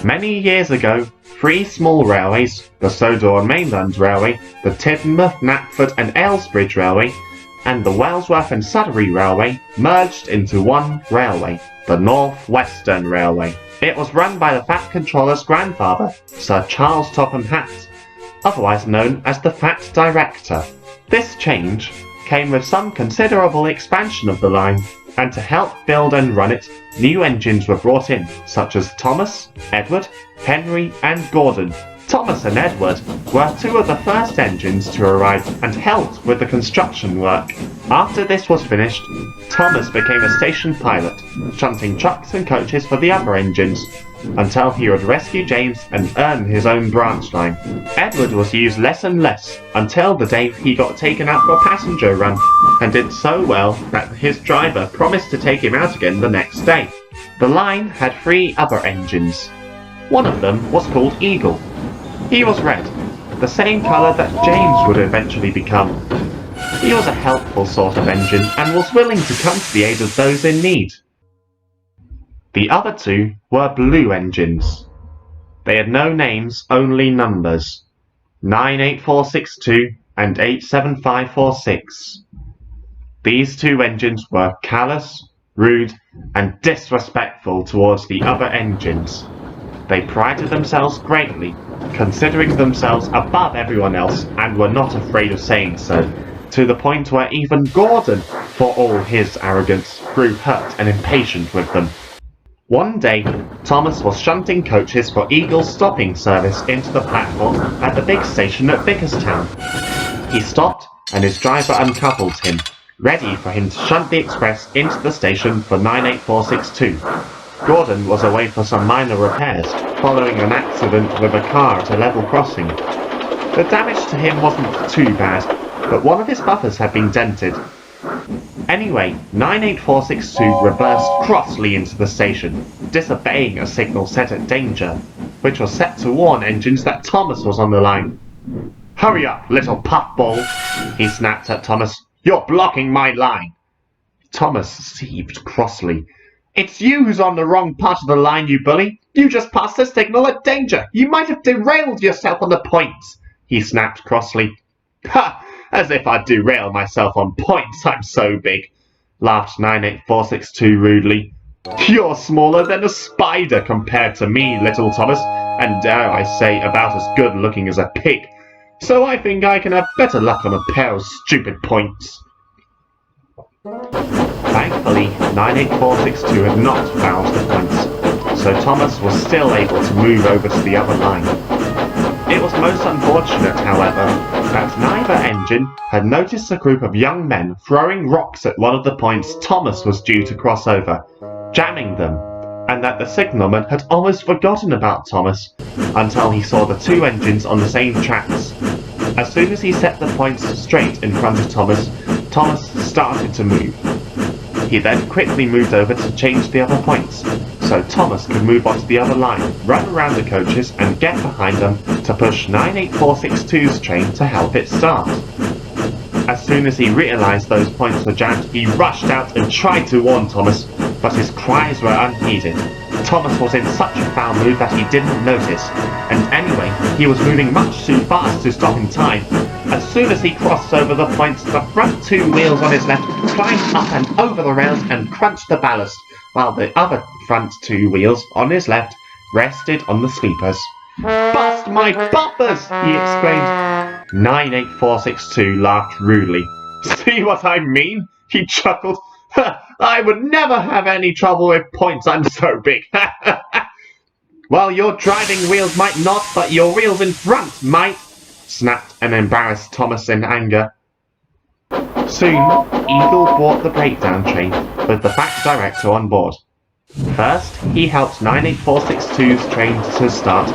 Many years ago, 3 small railways, the Sodor and Mainland Railway, the Tidmouth, Knapford and Aylesbridge Railway, and the Wellsworth and Sudbury Railway merged into one railway, the North Western Railway. It was run by the Fat Controller's grandfather, Sir Charles Topham Hatt, otherwise known as the Fat Director. This change came with some considerable expansion of the line, and to help build and run it, new engines were brought in, such as Thomas, Edward, Henry and Gordon. Thomas and Edward were 2 of the first engines to arrive and helped with the construction work. After this was finished, Thomas became a station pilot, shunting trucks and coaches for the other engines, until he would rescue James and earn his own branch line. Edward was used less and less, until the day he got taken out for a passenger run, and did so well that his driver promised to take him out again the next day. The line had 3 other engines. One of them was called Eagle. He was red, the same colour that James would eventually become. He was a helpful sort of engine and was willing to come to the aid of those in need. The other 2 were blue engines. They had no names, only numbers. 98462 and 87546. These 2 engines were callous, rude and disrespectful towards the other engines. They prided themselves greatly, considering themselves above everyone else, and were not afraid of saying so, to the point where even Gordon, for all his arrogance, grew hurt and impatient with them. One day, Thomas was shunting coaches for Eagle's stopping service into the platform at the big station at Bickerstown. He stopped and his driver uncoupled him, ready for him to shunt the express into the station for 98462. Gordon was away for some minor repairs, following an accident with a car at a level crossing. The damage to him wasn't too bad, but one of his buffers had been dented. Anyway, 98462 reversed crossly into the station, disobeying a signal set at danger, which was set to warn engines that Thomas was on the line. "Hurry up, little puffball," he snapped at Thomas. "You're blocking my line." Thomas seethed crossly. "It's you who's on the wrong part of the line, you bully. You just passed the signal at danger. You might have derailed yourself on the points," he snapped crossly. "Ha! As if I'd derail myself on points, I'm so big," laughed 98462 rudely. "You're smaller than a spider compared to me, little Thomas, and dare I say about as good looking as a pig. So I think I can have better luck on a pair of stupid points." Thankfully, 98462 had not fouled the points, so Thomas was still able to move over to the other line. It was most unfortunate, however, that neither engine had noticed a group of young men throwing rocks at one of the points Thomas was due to cross over, jamming them, and that the signalman had almost forgotten about Thomas until he saw the 2 engines on the same tracks. As soon as he set the points straight in front of Thomas, Thomas started to move. He then quickly moved over to change the other points, so Thomas could move onto the other line, run around the coaches and get behind them to push 98462's train to help it start. As soon as he realised those points were jammed, he rushed out and tried to warn Thomas, but his cries were unheeded. Thomas was in such a foul mood that he didn't notice, and anyway, he was moving much too fast to stop in time. As soon as he crossed over the points, the front 2 wheels on his left climbed up and over the rails and crunched the ballast, while the other front 2 wheels on his left rested on the sleepers. "Bust my bumpers!" he exclaimed. 98462 laughed rudely. "See what I mean?" he chuckled. "I would never have any trouble with points, I'm so big." "Well, your driving wheels might not, but your wheels in front might," snapped an embarrassed Thomas in anger. Soon, Eagle brought the breakdown train, with the Fat Director on board. First, he helped 98462's train to start,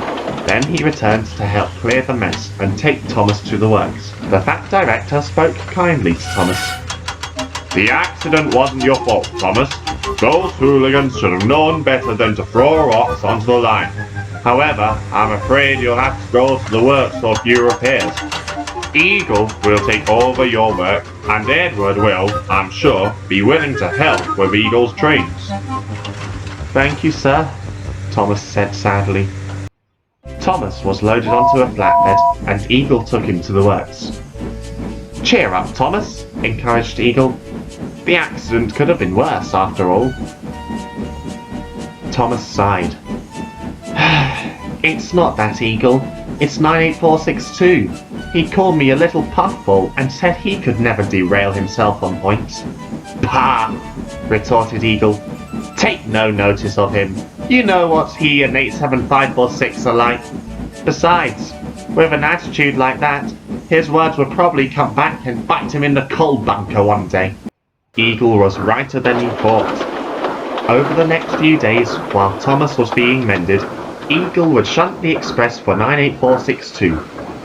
then he returned to help clear the mess and take Thomas to the works. The Fat Director spoke kindly to Thomas. "The accident wasn't your fault, Thomas. Those hooligans should have known better than to throw rocks onto the line. However, I'm afraid you'll have to go to the works for a few repairs. Eagle will take over your work, and Edward will, I'm sure, be willing to help with Eagle's trains." "Thank you, sir," Thomas said sadly. Thomas was loaded onto a flatbed and Eagle took him to the works. "Cheer up, Thomas," encouraged Eagle. "The accident could have been worse after all." Thomas sighed. "It's not that, Eagle. It's 98462. He called me a little puffball and said he could never derail himself on points." "Pah!" retorted Eagle. "Take no notice of him. You know what he and 87546 are like. Besides, with an attitude like that, his words would probably come back and bite him in the coal bunker one day." Eagle was righter than he thought. Over the next few days, while Thomas was being mended, Eagle would shunt the express for 98462,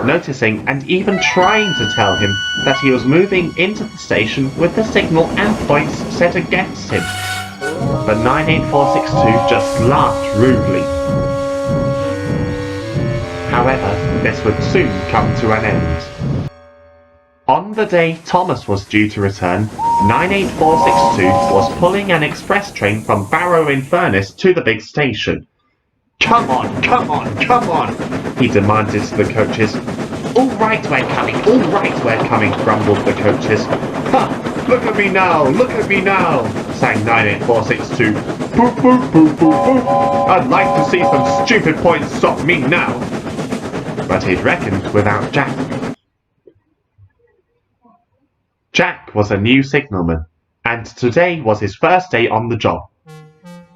noticing and even trying to tell him that he was moving into the station with the signal and points set against him. But 98462 just laughed rudely. However, this would soon come to an end. On the day Thomas was due to return, 98462 was pulling an express train from Barrow-in-Furness to the big station. "Come on, come on, come on," he demanded to the coaches. "All right, we're coming, all right, we're coming," grumbled the coaches. "Ha! Look at me now, look at me now," sang 98462. "Boop, boop, boop, boop, boop. I'd like to see some stupid points stop me now." But he'd reckoned without Jack. Jack was a new signalman, and today was his first day on the job.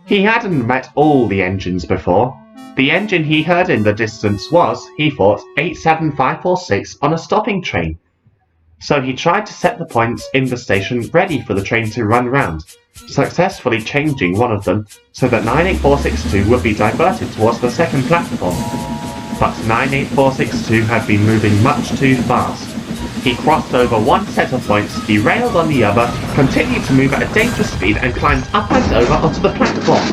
He hadn't met all the engines before. The engine he heard in the distance was, he thought, 87546 on a stopping train. So he tried to set the points in the station ready for the train to run round, successfully changing one of them so that 98462 would be diverted towards the second platform. But 98462 had been moving much too fast. He crossed over one set of points, derailed on the other, continued to move at a dangerous speed and climbed up and over onto the platform.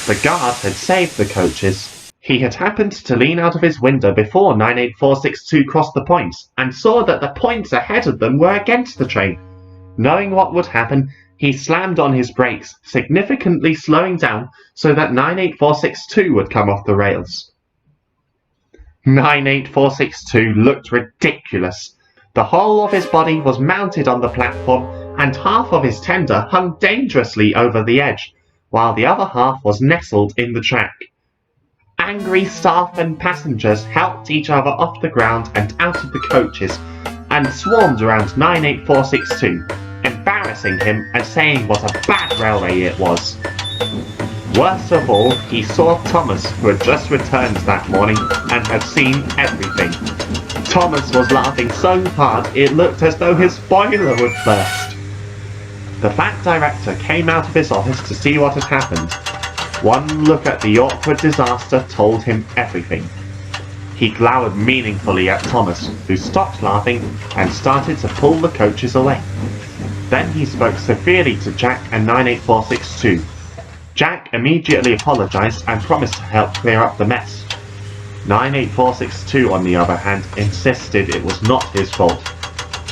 The guard had saved the coaches. He had happened to lean out of his window before 98462 crossed the points, and saw that the points ahead of them were against the train. Knowing what would happen, he slammed on his brakes, significantly slowing down so that 98462 would come off the rails. 98462 looked ridiculous. The whole of his body was mounted on the platform, and half of his tender hung dangerously over the edge, while the other half was nestled in the track. Angry staff and passengers helped each other off the ground and out of the coaches, and swarmed around 98462, embarrassing him and saying what a bad railway it was. Worst of all, he saw Thomas, who had just returned that morning and had seen everything. Thomas was laughing so hard it looked as though his boiler would burst. The fat director came out of his office to see what had happened. One look at the awkward disaster told him everything. He glowered meaningfully at Thomas, who stopped laughing and started to pull the coaches away. Then he spoke severely to Jack and 98462. Jack immediately apologised and promised to help clear up the mess. 98462, on the other hand, insisted it was not his fault.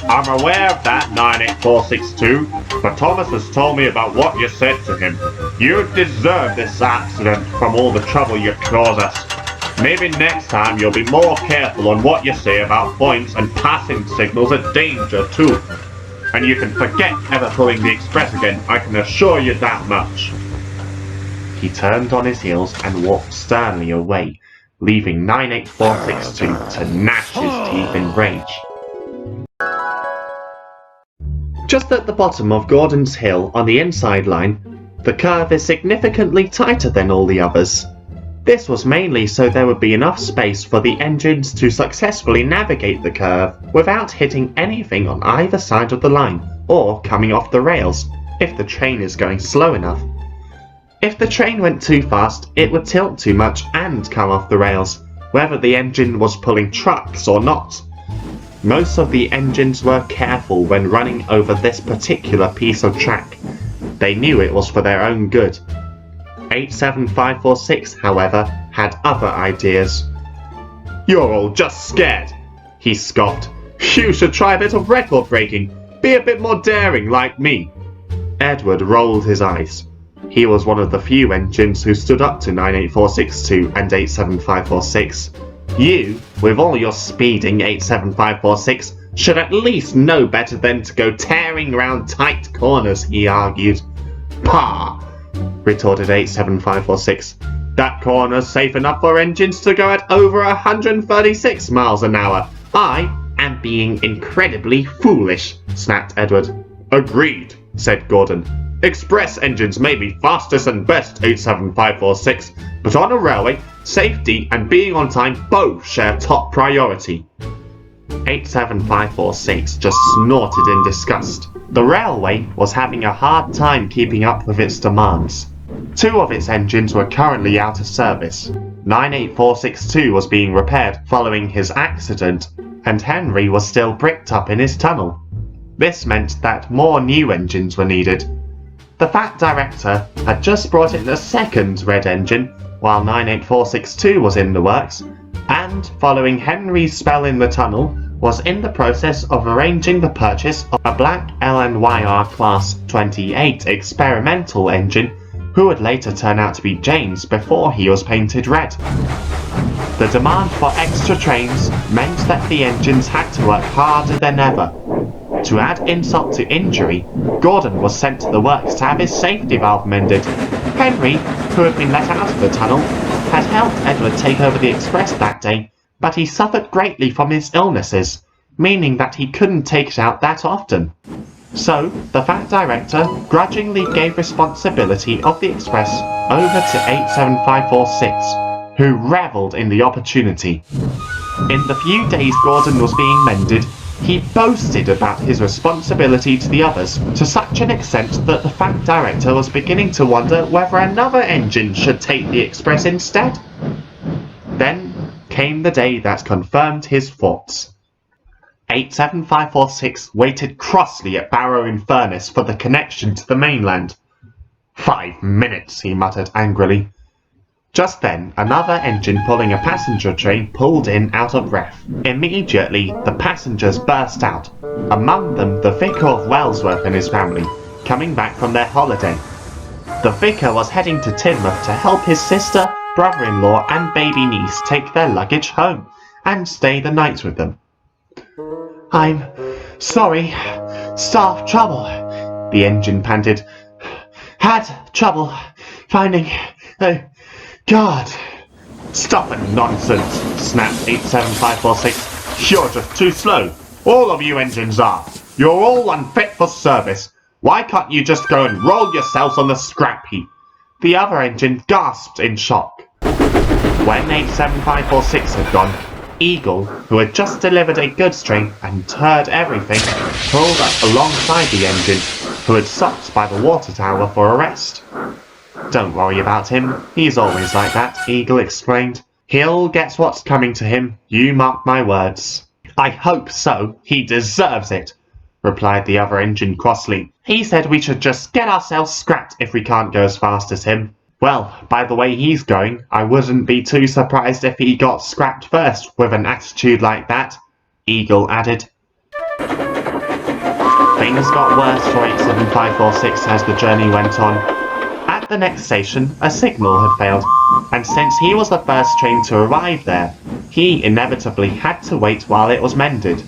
"I'm aware of that, 98462, but Thomas has told me about what you said to him. You deserve this accident from all the trouble you caused us. Maybe next time you'll be more careful on what you say about points and passing signals are danger too. And you can forget ever pulling the express again, I can assure you that much." He turned on his heels and walked sternly away, leaving 98462 to gnash his teeth in rage. Just at the bottom of Gordon's Hill on the inside line, the curve is significantly tighter than all the others. This was mainly so there would be enough space for the engines to successfully navigate the curve without hitting anything on either side of the line or coming off the rails if the train is going slow enough. If the train went too fast, it would tilt too much and come off the rails, whether the engine was pulling trucks or not. Most of the engines were careful when running over this particular piece of track. They knew it was for their own good. 87546, however, had other ideas. "You're all just scared," he scoffed. "You should try a bit of record breaking. Be a bit more daring like me." Edward rolled his eyes. He was one of the few engines who stood up to 98462 and 87546. You, with all your speeding 87546, should at least know better than to go tearing round tight corners, he argued. Pah! Retorted 87546. That corner's safe enough for engines to go at over 136 miles an hour. I am being incredibly foolish, snapped Edward. Agreed, said Gordon. Express engines may be fastest and best, 87546, but on a railway, safety and being on time both share top priority. 87546 just snorted in disgust. The railway was having a hard time keeping up with its demands. 2 of its engines were currently out of service. 98462 was being repaired following his accident, and Henry was still bricked up in his tunnel. This meant that more new engines were needed. The Fat Director had just brought in a second red engine while 98462 was in the works, and following Henry's spell in the tunnel, was in the process of arranging the purchase of a black LNYR Class 28 experimental engine who would later turn out to be James before he was painted red. The demand for extra trains meant that the engines had to work harder than ever. To add insult to injury, Gordon was sent to the works to have his safety valve mended. Henry, who had been let out of the tunnel, had helped Edward take over the express that day, but he suffered greatly from his illnesses, meaning that he couldn't take it out that often. So, the Fat Director grudgingly gave responsibility of the express over to 87546, who revelled in the opportunity. In the few days Gordon was being mended, he boasted about his responsibility to the others to such an extent that the Fat Director was beginning to wonder whether another engine should take the express instead. Then came the day that confirmed his thoughts. 87546 waited crossly at Barrow-in-Furness for the connection to the mainland. 5 minutes, he muttered angrily. Just then, another engine pulling a passenger train pulled in out of breath. Immediately, the passengers burst out, among them the Vicar of Wellsworth and his family, coming back from their holiday. The vicar was heading to Teignmouth to help his sister, brother-in-law and baby niece take their luggage home, and stay the night with them. I'm sorry, staff trouble, the engine panted. Had trouble finding a guard. Stop it, nonsense, snapped 87546. You're just too slow. All of you engines are. You're all unfit for service. Why can't you just go and roll yourselves on the scrap heap? The other engine gasped in shock. When 87546 had gone, Eagle, who had just delivered a goods train and heard everything, pulled up alongside the engine, who had stopped by the water tower for a rest. Don't worry about him, he's always like that, Eagle explained. He'll get what's coming to him, you mark my words. I hope so, he deserves it, replied the other engine crossly. He said we should just get ourselves scrapped if we can't go as fast as him. Well, by the way he's going, I wouldn't be too surprised if he got scrapped first with an attitude like that, Eagle added. Things got worse for 87546 as the journey went on. At the next station, a signal had failed, and since he was the first train to arrive there, he inevitably had to wait while it was mended.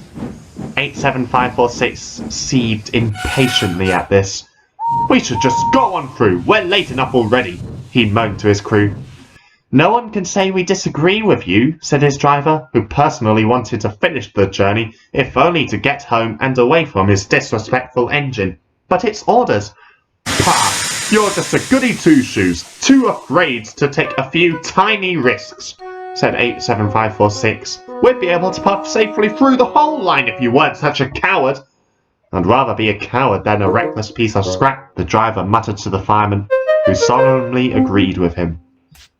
87546 seethed impatiently at this. We should just go on through, we're late enough already, he moaned to his crew. No one can say we disagree with you, said his driver, who personally wanted to finish the journey, if only to get home and away from his disrespectful engine. But it's orders. Pah, you're just a goody two-shoes, too afraid to take a few tiny risks, said 87546. We'd be able to puff safely through the whole line if you weren't such a coward. I'd rather be a coward than a reckless piece of scrap, the driver muttered to the fireman, who solemnly agreed with him.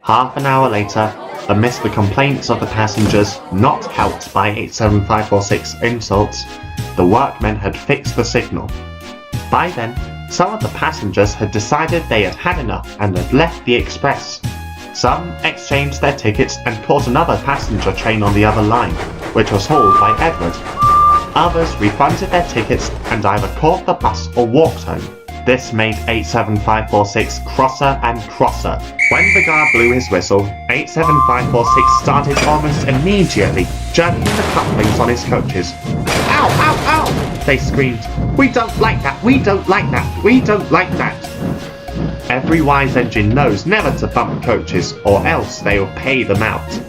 Half an hour later, amidst the complaints of the passengers, not helped by 87546 insults, the workmen had fixed the signal. By then, some of the passengers had decided they had had enough and had left the express. Some exchanged their tickets and caught another passenger train on the other line, which was hauled by Edward. Others refunded their tickets and either caught the bus or walked home. This made 87546 crosser and crosser. When the guard blew his whistle, 87546 started almost immediately jerking the couplings on his coaches. "Ow, ow, ow!" they screamed. "We don't like that, we don't like that, we don't like that." Every wise engine knows never to bump coaches, or else they will pay them out.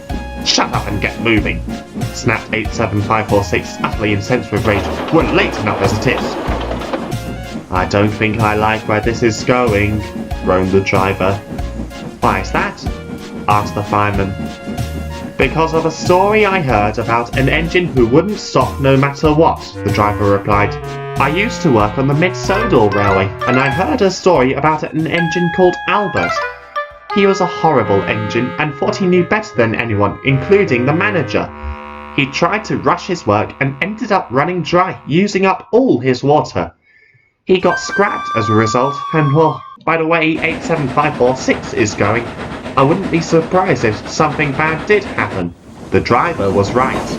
"Shut up and get moving," snapped 87546, utterly incensed with rage. "We're late enough as it is." "I don't think I like where this is going," groaned the driver. "Why is that?" asked the fireman. "Because of a story I heard about an engine who wouldn't stop no matter what," the driver replied. "I used to work on the Mid-Sodal Railway, and I heard a story about an engine called Albert. He was a horrible engine and thought he knew better than anyone, including the manager. He tried to rush his work and ended up running dry, using up all his water. He got scrapped as a result, and well, by the way 87546 is going, I wouldn't be surprised if something bad did happen." The driver was right.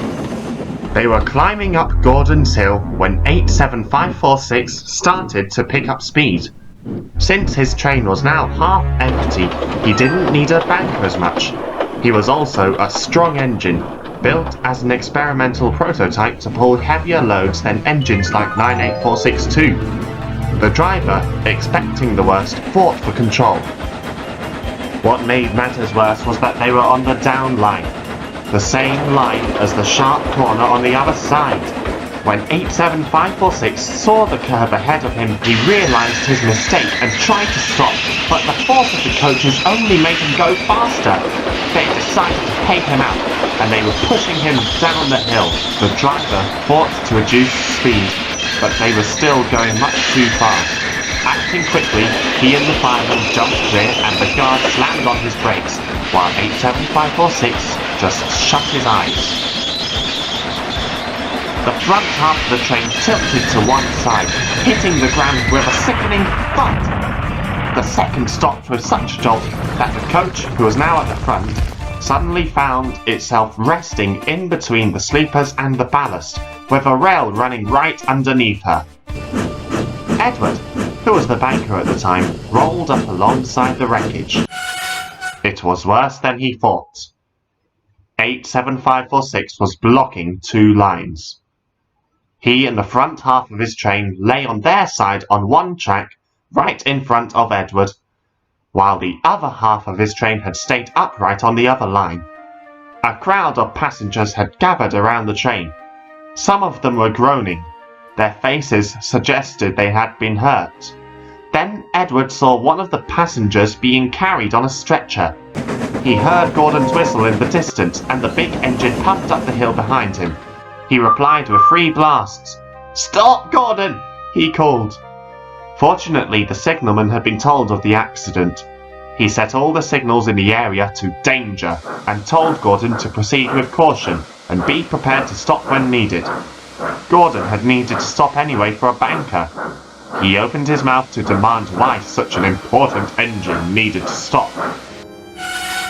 They were climbing up Gordon's Hill when 87546 started to pick up speed. Since his train was now half empty, he didn't need a banker as much. He was also a strong engine, built as an experimental prototype to pull heavier loads than engines like 98462. The driver, expecting the worst, fought for control. What made matters worse was that they were on the down line, the same line as the sharp corner on the other side. When 87546 saw the curve ahead of him, he realised his mistake and tried to stop, but the force of the coaches only made him go faster. They decided to take him out, and they were pushing him down the hill. The driver fought to reduce speed, but they were still going much too fast. Acting quickly, he and the fireman jumped clear and the guard slammed on his brakes, while 87546 just shut his eyes. The front half of the train tilted to one side, hitting the ground with a sickening thud. The second stopped with such a jolt that the coach, who was now at the front, suddenly found itself resting in between the sleepers and the ballast, with a rail running right underneath her. Edward, who was the banker at the time, rolled up alongside the wreckage. It was worse than he thought. 87546 was blocking two lines. He and the front half of his train lay on their side on one track, right in front of Edward, while the other half of his train had stayed upright on the other line. A crowd of passengers had gathered around the train. Some of them were groaning. Their faces suggested they had been hurt. Then Edward saw one of the passengers being carried on a stretcher. He heard Gordon's whistle in the distance, and the big engine puffed up the hill behind him. He replied with 3 blasts. "Stop, Gordon!" he called. Fortunately, the signalman had been told of the accident. He set all the signals in the area to danger and told Gordon to proceed with caution and be prepared to stop when needed. Gordon had needed to stop anyway for a banker. He opened his mouth to demand why such an important engine needed to stop.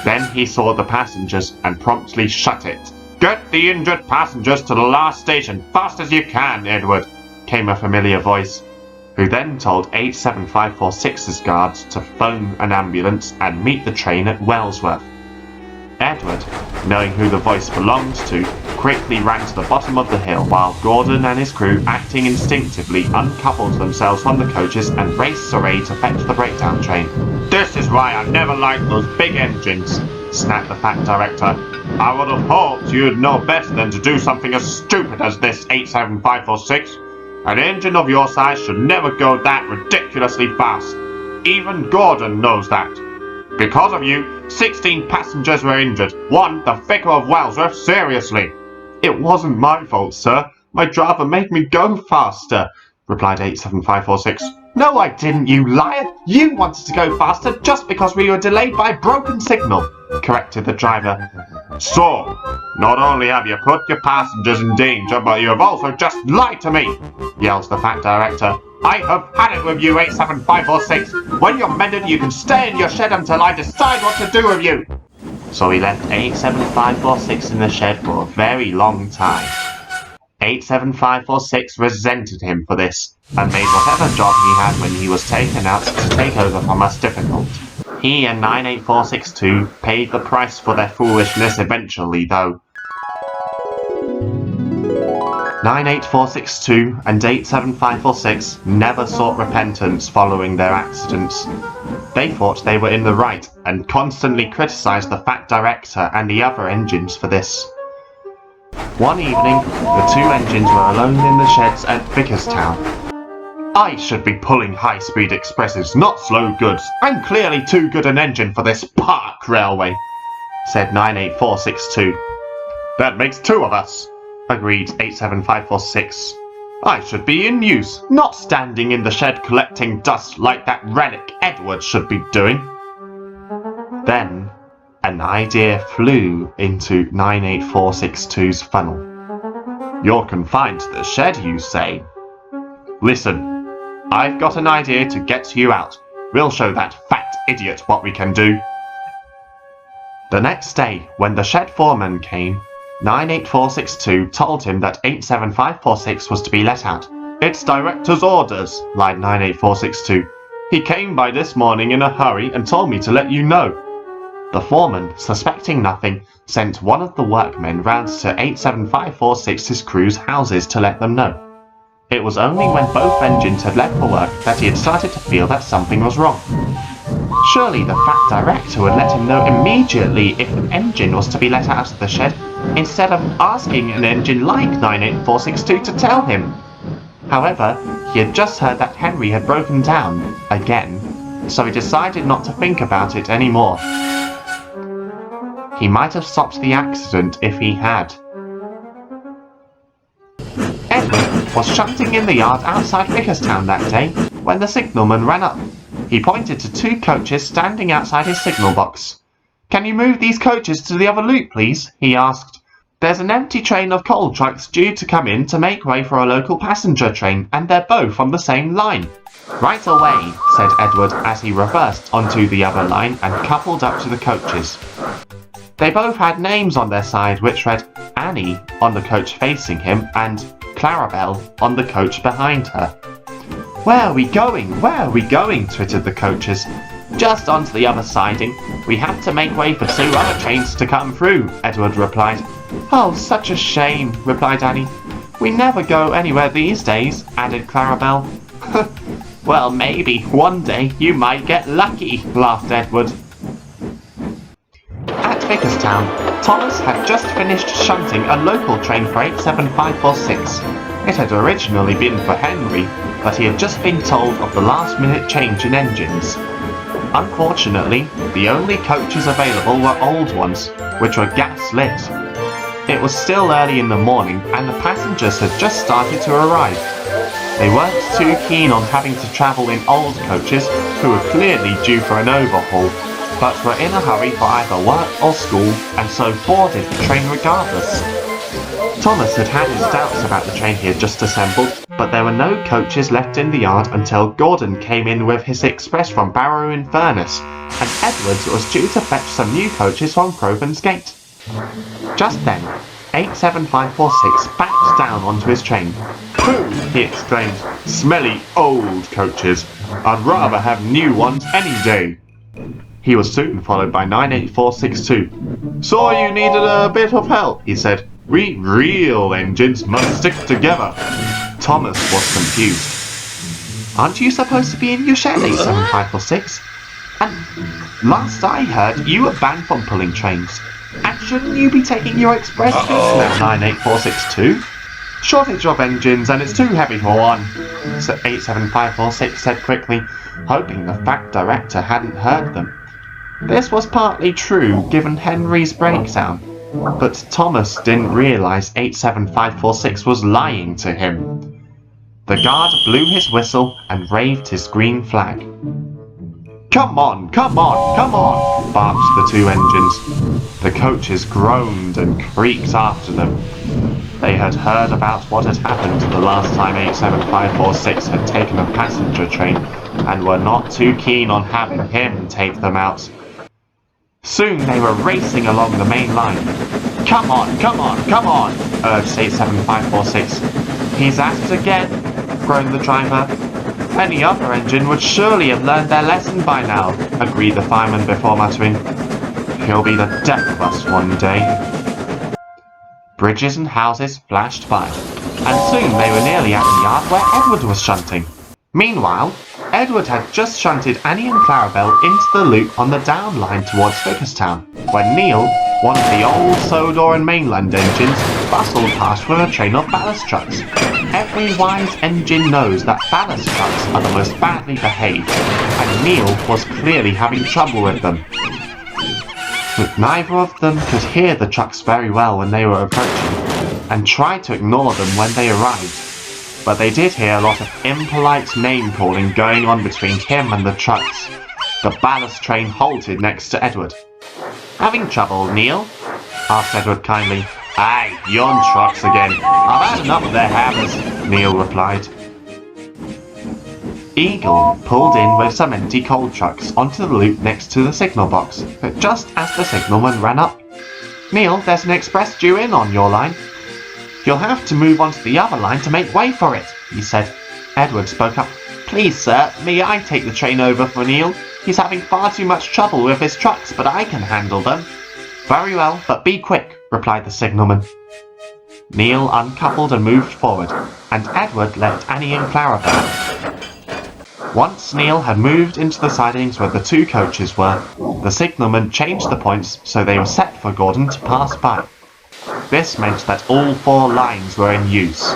Then he saw the passengers and promptly shut it. "Get the injured passengers to the last station, fast as you can, Edward," came a familiar voice, who then told 87546's guards to phone an ambulance and meet the train at Wellsworth. Edward, knowing who the voice belonged to, quickly ran to the bottom of the hill, while Gordon and his crew, acting instinctively, uncoupled themselves from the coaches and raced away to fetch the breakdown train. "This is why I never liked those big engines," snapped the fat director. "I would have hoped you'd know better than to do something as stupid as this, 87546. An engine of your size should never go that ridiculously fast. Even Gordon knows that. Because of you, 16 passengers were injured, one, the Vicar of Wellsworth, seriously." "It wasn't my fault, sir. My driver made me go faster," replied 87546. "No, I didn't, you liar! You wanted to go faster just because we were delayed by a broken signal," corrected the driver. "So, not only have you put your passengers in danger, but you have also just lied to me," yells the fat director. "I have had it with you, 87546. When you're mended, you can stay in your shed until I decide what to do with you." So he left 87546 in the shed for a very long time. 87546 resented him for this, and made whatever job he had when he was taken out to take over from us difficult. He and 98462 paid the price for their foolishness eventually, though. 98462 and 87546 never sought repentance following their accidents. They thought they were in the right and constantly criticised the Fat Director and the other engines for this. One evening, the two engines were alone in the sheds at Vickerstown. "I should be pulling high-speed expresses, not slow goods. I'm clearly too good an engine for this park railway," said 98462. "That makes two of us," agreed 87546. "I should be in use, not standing in the shed collecting dust like that relic Edward should be doing." Then, an idea flew into 98462's funnel. "You're confined to the shed, you say? Listen, I've got an idea to get you out. We'll show that fat idiot what we can do." The next day, when the shed foreman came, 98462 told him that 87546 was to be let out. "It's director's orders," lied 98462. "He came by this morning in a hurry and told me to let you know." The foreman, suspecting nothing, sent one of the workmen round to 87546's crew's houses to let them know. It was only when both engines had left for work that he had started to feel that something was wrong. Surely the Fat Director would let him know immediately if an engine was to be let out of the shed, instead of asking an engine like 98462 to tell him. However, he had just heard that Henry had broken down, again, so he decided not to think about it anymore. He might have stopped the accident if he had. Edward was shunting in the yard outside Vickerstown that day when the signalman ran up. He pointed to two coaches standing outside his signal box. "Can you move these coaches to the other loop, please?" he asked. "There's an empty train of coal trucks due to come in to make way for a local passenger train, and they're both on the same line." "Right away," said Edward as he reversed onto the other line and coupled up to the coaches. They both had names on their side which read Annie on the coach facing him and Clarabelle on the coach behind her. "Where are we going? Where are we going?" twittered the coaches. "Just onto the other siding. We have to make way for two other trains to come through," Edward replied. "Oh, such a shame," replied Annie. "We never go anywhere these days," added Clarabelle. "Well, maybe one day you might get lucky," laughed Edward. At Vickerstown, Thomas had just finished shunting a local train for 87546. It had originally been for Henry, but he had just been told of the last-minute change in engines. Unfortunately, the only coaches available were old ones, which were gas-lit. It was still early in the morning, and the passengers had just started to arrive. They weren't too keen on having to travel in old coaches, who were clearly due for an overhaul, but were in a hurry for either work or school, and so boarded the train regardless. Thomas had had his doubts about the train he had just assembled, but there were no coaches left in the yard until Gordon came in with his express from Barrow-in-Furness, and Edwards was due to fetch some new coaches from Crovan's Gate. Just then, 87546 backed down onto his train. "Pooh!" he exclaimed. "Smelly old coaches. I'd rather have new ones any day." He was soon followed by 98462. "Saw you needed a bit of help," he said. "We real engines must stick together." Thomas was confused. "Aren't you supposed to be in your shed, 87546? And last I heard, you were banned from pulling trains. And shouldn't you be taking your express routes now, 98462? Shortage of engines, and it's too heavy for one," 87546 said quickly, hoping the Fat Director hadn't heard them. This was partly true, given Henry's breakdown, but Thomas didn't realise 87546 was lying to him. The guard blew his whistle and waved his green flag. "Come on, come on, come on," barked the two engines. The coaches groaned and creaked after them. They had heard about what had happened the last time 87546 had taken a passenger train, and were not too keen on having him take them out. Soon they were racing along the main line. "Come on, come on, come on!" urged 87546. "He's at it again," groaned the driver. "Any other engine would surely have learned their lesson by now," agreed the fireman before muttering, "He'll be the death of us one day." Bridges and houses flashed by, and soon they were nearly at the yard where Edward was shunting. Meanwhile, Edward had just shunted Annie and Clarabelle into the loop on the down line towards Vicarstown, when Neil, one of the old Sodor and Mainland engines, bustled past with a train of ballast trucks. Every wise engine knows that ballast trucks are the most badly behaved, and Neil was clearly having trouble with them. But neither of them could hear the trucks very well when they were approaching, and tried to ignore them when they arrived. But they did hear a lot of impolite name-calling going on between him and the trucks. The ballast train halted next to Edward. "Having trouble, Neil?" asked Edward kindly. "Aye, yon trucks again. I've had enough of their hammers," Neil replied. Eagle pulled in with some empty coal trucks onto the loop next to the signal box, but just as the signalman ran up. "Neil, there's an express due in on your line. You'll have to move onto the other line to make way for it," he said. Edward spoke up. "Please, sir, may I take the train over for Neil? He's having far too much trouble with his trucks, but I can handle them." "Very well, but be quick," replied the signalman. Neil uncoupled and moved forward, and Edward left Annie and Clarabelle. Once Neil had moved into the sidings where the two coaches were, the signalman changed the points so they were set for Gordon to pass by. This meant that all four lines were in use.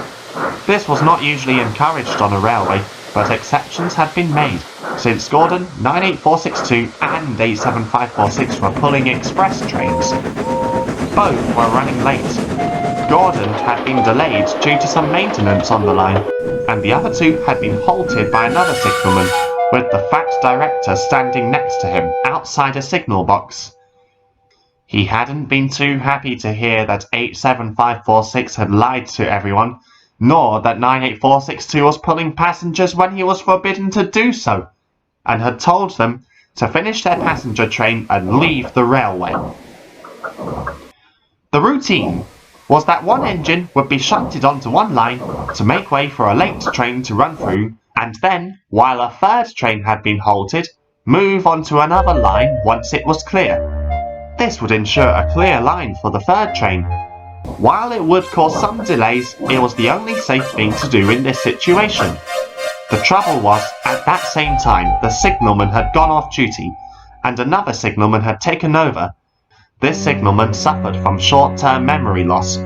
This was not usually encouraged on a railway, but exceptions had been made, since Gordon, 98462 and 87546 were pulling express trains. Both were running late. Gordon had been delayed due to some maintenance on the line, and the other two had been halted by another signalman, with the fat director standing next to him outside a signal box. He hadn't been too happy to hear that 87546 had lied to everyone, nor that 98462 was pulling passengers when he was forbidden to do so, and had told them to finish their passenger train and leave the railway. The routine was that one engine would be shunted onto one line to make way for a late train to run through, and then, while a third train had been halted, move onto another line once it was clear. This would ensure a clear line for the third train. While it would cause some delays, it was the only safe thing to do in this situation. The trouble was, at that same time, the signalman had gone off duty, and another signalman had taken over. This signalman suffered from short-term memory loss,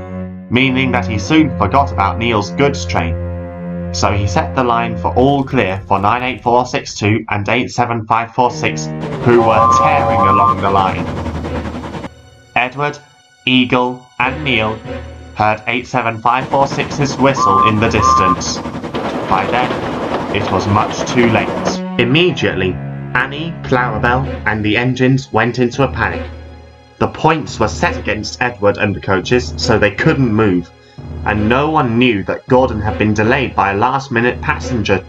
meaning that he soon forgot about Neil's goods train. So he set the line for all clear for 98462 and 87546, who were tearing along the line. Edward, Eagle, and Neil heard 87546's whistle in the distance. By then, it was much too late. Immediately, Annie, Clarabelle, and the engines went into a panic. The points were set against Edward and the coaches, so they couldn't move, and no one knew that Gordon had been delayed by a last-minute passenger.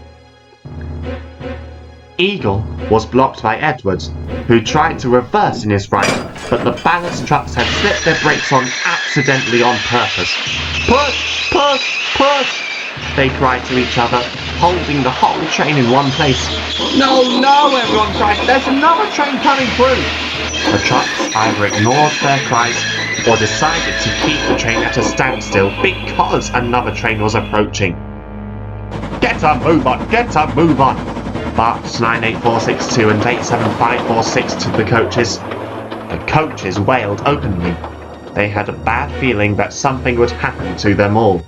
Eagle was blocked by Edward, who tried to reverse in his right, but the ballast trucks had slipped their brakes on accidentally on purpose. "Push! Push! Push!" they cried to each other, holding the whole train in one place. "No, no!" everyone cried. "There's another train coming through!" The trucks either ignored their cries or decided to keep the train at a standstill because another train was approaching. "Get a move on! Get a move on!" barked 98462 and 87546 to the coaches. The coaches wailed openly. They had a bad feeling that something would happen to them all.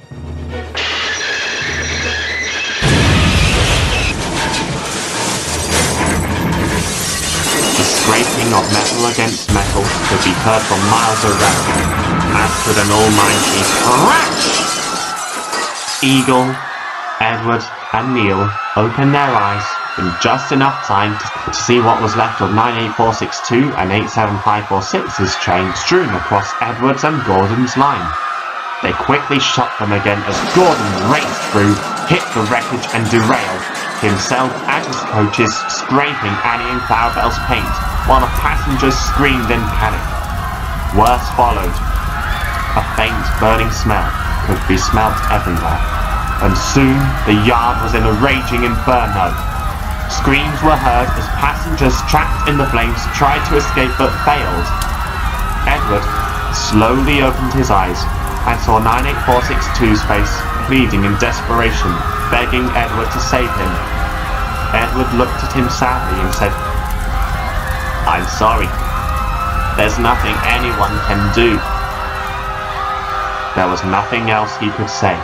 The scraping of metal against metal could be heard from miles around, as could an almighty crash. Eagle, Edward, and Neil opened their eyes in just enough time to see what was left of 98462 and 87546's train strewn across Edward's and Gordon's line. They quickly shut them again as Gordon raced through, hit the wreckage and derailed, himself and his coaches scraping Annie and Clarabelle's paint, while the passengers screamed in panic. Worse followed. A faint, burning smell could be smelt everywhere, and soon the yard was in a raging inferno. Screams were heard as passengers trapped in the flames tried to escape but failed. Edward slowly opened his eyes and saw 98462's face, pleading in desperation, begging Edward to save him. Edward looked at him sadly and said, "I'm sorry. There's nothing anyone can do." There was nothing else he could say.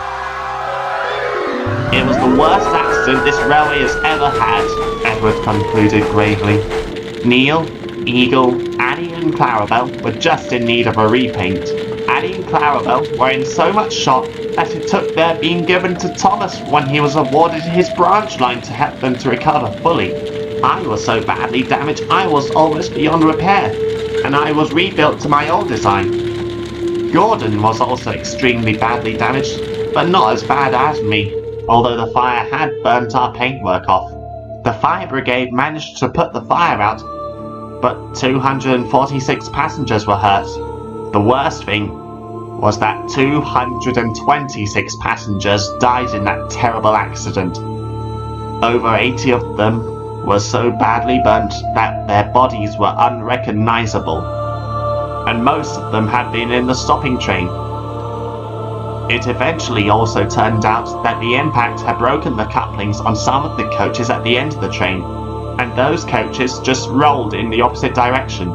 "It was the worst accident this railway has ever had," Edward concluded gravely. "Neil, Eagle, Annie and Clarabelle were just in need of a repaint. Annie and Clarabelle were in so much shock that it took their being given to Thomas when he was awarded his branch line to help them to recover fully. I was so badly damaged I was almost beyond repair, and I was rebuilt to my old design. Gordon was also extremely badly damaged, but not as bad as me, although the fire had burnt our paintwork off. The fire brigade managed to put the fire out, but 246 passengers were hurt. The worst thing was that 226 passengers died in that terrible accident. Over 80 of them were so badly burnt that their bodies were unrecognizable, and most of them had been in the stopping train. It eventually also turned out that the impact had broken the couplings on some of the coaches at the end of the train, and those coaches just rolled in the opposite direction.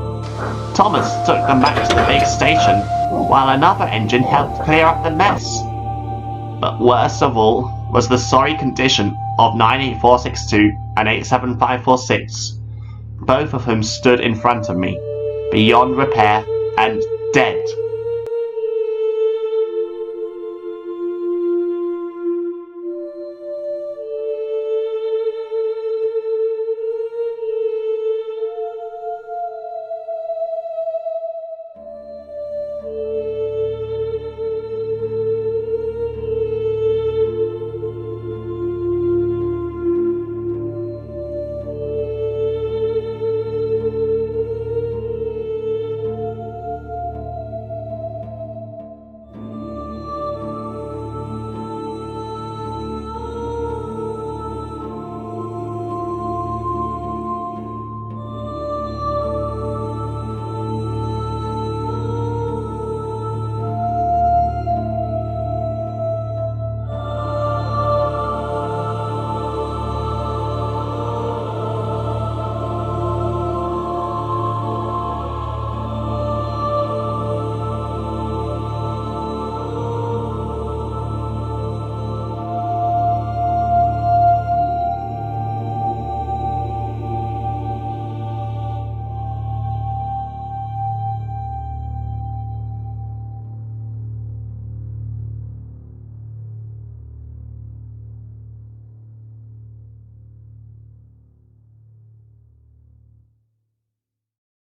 Thomas took them back to the big station, while another engine helped clear up the mess. But worst of all was the sorry condition of 98462 and 87546, both of whom stood in front of me, beyond repair and dead.